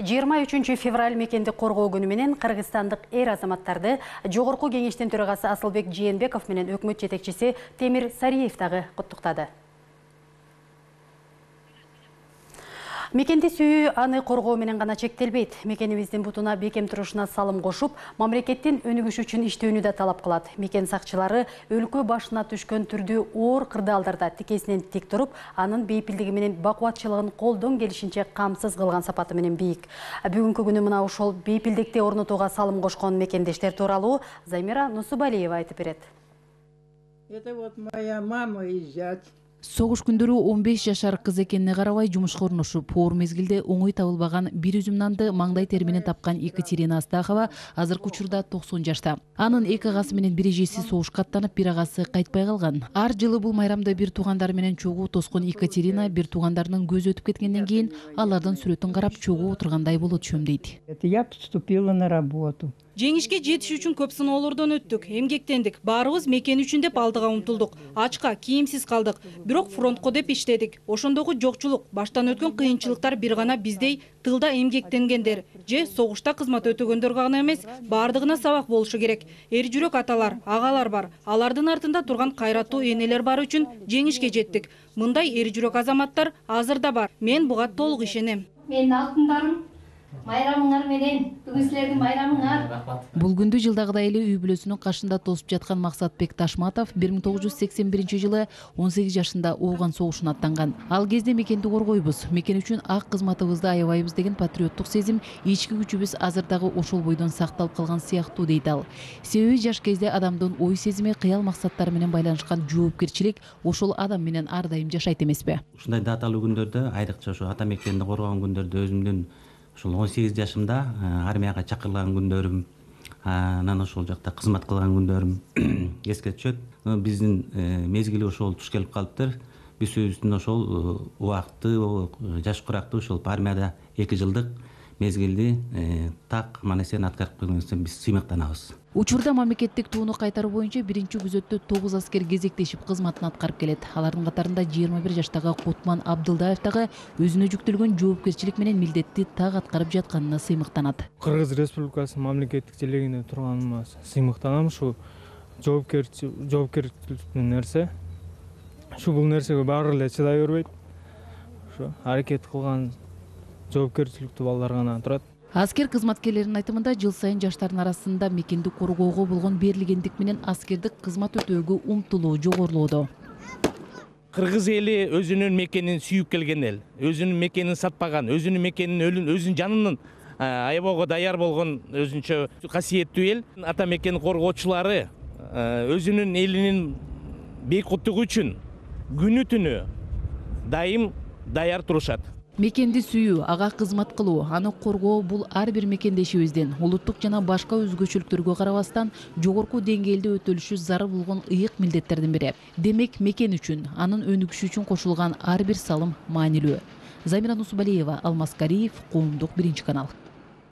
23 февраль мекенди коргоо күнү менен кыргызстандык эр азаматтарды жогорку кеңештин төрагасы Асылбек Жээнбеков менен өкмөт жетекчиси Темир Сариев дагы куттуктады. Мекенди сүйүү аны коргоо менен гана чектелбейт. Мекенибиздин бутуна бекем турушуна салым кошуп, мамлекеттин өнүгүшү үчүн иштөөнү да талап кылат. Мекен сакчылары өлкө башына түшкөн түрдүү оор кырдаалдарда тикесинен тик туруп, анын бейпилдиги менен бакубатчылыгын колдон келишинче камсыз кылган сапаты менен бийик. Бүгүнкү күнү мына ошол бейпилдикти орнотууга салым кошкон мекендештер тууралуу Замира Нусубалиева айтып берет. Это вот моя мама и зять. Согуш күндөрү 15 жашар кыз экенине карабай жумушка орношуп, оор мезгилде оңой табылбаган бир үзүм нанды маңдай тери менен тапкан Екатерина Астахова азыркы учурда 90 жашта. Анын эки агасы менен бир эжеси согушка аттанып, бир агасы кайтпай калган. Ар жылы бул майрамда бир туугандары менен чогуу тоскон Екатерина бир туугандарынын көзү өтүп кеткенден кийин алардын сүрөтүн карап чогуу отургандай болот чөм дейт. Я поступила на работу. Жеңишке жетиш үчүн көп сыноолордон өттүк, эмгектендик. Баарыбыз мекен үчүн деп алдыга умтулдук. Ачка, кийимсиз калдык. Бирок фронтко деп иштедик. Ошондогу жокчулук, баштан өткөн кыйынчылыктар бир гана биздей тылда эмгектенгендер же согушта кызмат өтөгөндөр гана эмес, бардыгына сабак болушу керек. Эр жүрөк аталар, агалар бар. Алардын артында турган кайраттуу энелер бар үчүн жеңишке жеттик. Мындай эр жүрөк азаматтар азыр да бар. Мен буга толук ишенем. Менин алтындарым, майрамыңар менен, бүгүн силердин майрамыңар. Бул күндү жылдагыдай эле үй бүлөсүнүн кашында тосуп жаткан Максатбек Ташматов 1981 жылы 18 жашында Ооган согушуна аттанган. Ал кезде мекенди коргойбуз, мекен үчүн ак кызматыбызды аябайбыз деген патриоттук сезим, ички күчүбүз азыр дагы ошол бойдон сакталып калган сыяктуу дейт ал. Себеби жаш кезде адамдын ой сезими, кыял максаттары менен байланышкан жоопкерчилик ошол адам менен ар дайым жашайт эмеспи? Ушундай даталуу күндөрдө, айрыкча ошо ата мекенди коргогон күндөрдө өзүмдүн ошол 18 жашымда армияга чакырылган күндөрүм, анан ошол жакта кызмат кылган күндөрүм эске түшөт. Биздин мезгили ошол туш келип калыптыр. Биз өзүбүздүн ошол убакытты, жаш куракты ошол армияда 2 жылдык мезгилди так манесен аткарып келгенибизден биз сыймыктанабыз. Учурда мамлекеттик тууну кайтаруу боюнча биринчи күзөттө 9 аскер кезектешип кызматын аткарып келет. Алардын катарында 21 жаштагы Кутман Абдылдаев дагы өзүнө жүктөлгөн жоопкерчилик менен милдетти так аткарып жатканына сыймыктанат. Кыргыз Республикасынын мамлекеттик желегине турганыма сыймыктанам. Ушу жоопкерчилик нерсе. Бул нерсеге баары эле чыдай бербейт. Ушу аракет кылган жоопкерчиликтүү балдар гана турат. Аскер кызматкерлеринин айтымында жыл сайын жаштардын арасында мекенди коргоого болгон берилгендик менен аскердик кызмат өтөөгө умтулуу жогорулоодо. Кыргыз эли өзүнүн мекенин сүйүп келген эл, өзүнүн мекенин сатпаган, өзүнүн мекенин өзүнүн жанынын аябоого даяр болгон өзүнчө касиеттүү эл. Ата мекен коргоочулары өзүнүн элинин бейкуттугу үчүн күнү түнү дайым даяр турушат. Мекенди сүйүү, ага кызмат кылуу, аны коргоо бул ар бир мекендешибиздин улуттук жана башка өзгөчөлүктөргө карабастан жогорку деңгээлде өтөлүшү зарыл болгон ыйык милдеттердин бири. Демек, мекен үчүн, анын өнүгүшү үчүн кошулган ар бир салым маанилүү. Замира Нусубалиева, Алмаз Кариев, Коомдук, 1 канал.